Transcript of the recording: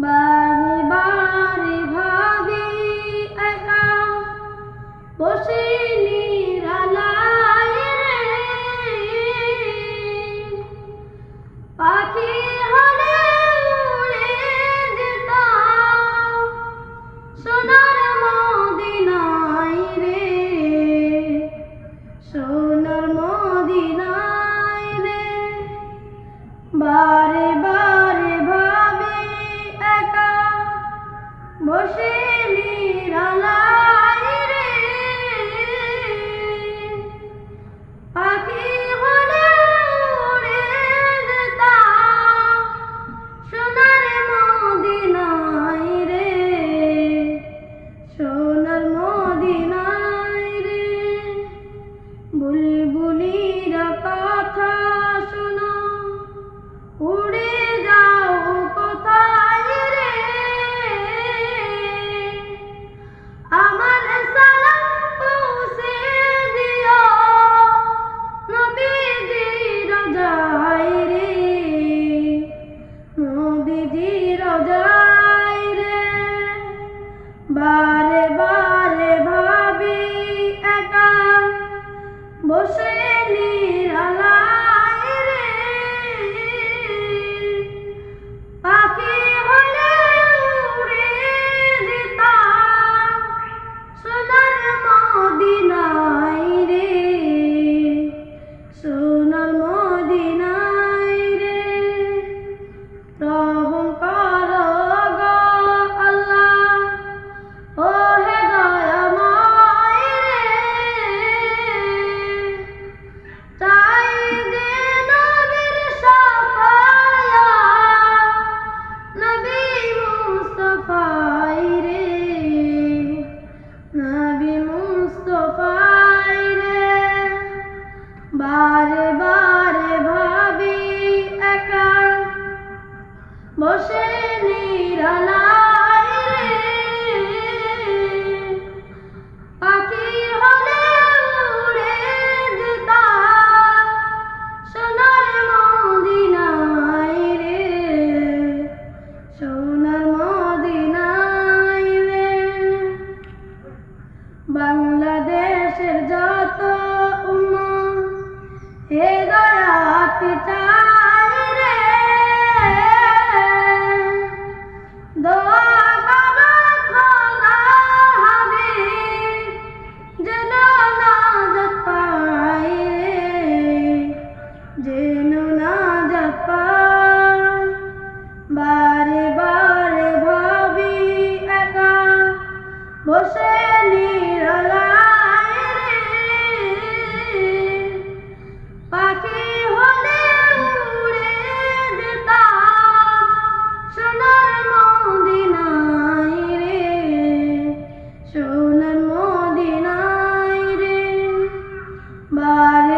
বারে বারে ভাবি একা বসে নিরালায় রে, পাখি হলে উড়ে যেতাম সোনার মদিনায় রে, সোনার মদিনায় রে। বারে বারে ভাবি একা বসে নিরালায় রে, পাখি হলে উড়ে যেতাম সোনার মদিনায় রে, সোনার মদিনায় রে। বুলবুলিরা কথা শোনো, উড়ে যাও কোথায় রে, আমার সালাম পৌঁছে দিও নবীজির রোজায় রে, নবীজির রোজায় রে। বারে বারে ভাবি একা বসে নিরালায় রে, পাখি হলে উড়ে যেতাম সোনার মদিনায় রে, সোনার মদিনায় রে। রহম করো গো আল্লাহ, ও হে দয়াময় রে, চাই যে নবীর শাফায়াত, নবী মুস্তাফায় রে, নবী মুস্তাফায় রে। বারে বারে ভাবি একা বসে নিরালায় রে, পাখি হলে উড়ে যেতাম সোনার মদিনায় রে, সোনার মদিনায় রে। বাংলাদেশের যত উম্মত হেদায়াত চায় রে, দোয়া করো খোদা হাবিব যেন নাজাত পায় রে, যেন নাজাত পায়। বারে বারে ভাবি একা বসে নিরালায় রে, পাখি হলে উড়ে যেতাম সোনার মদিনায় রে, সোনার মদিনায় রে। বারে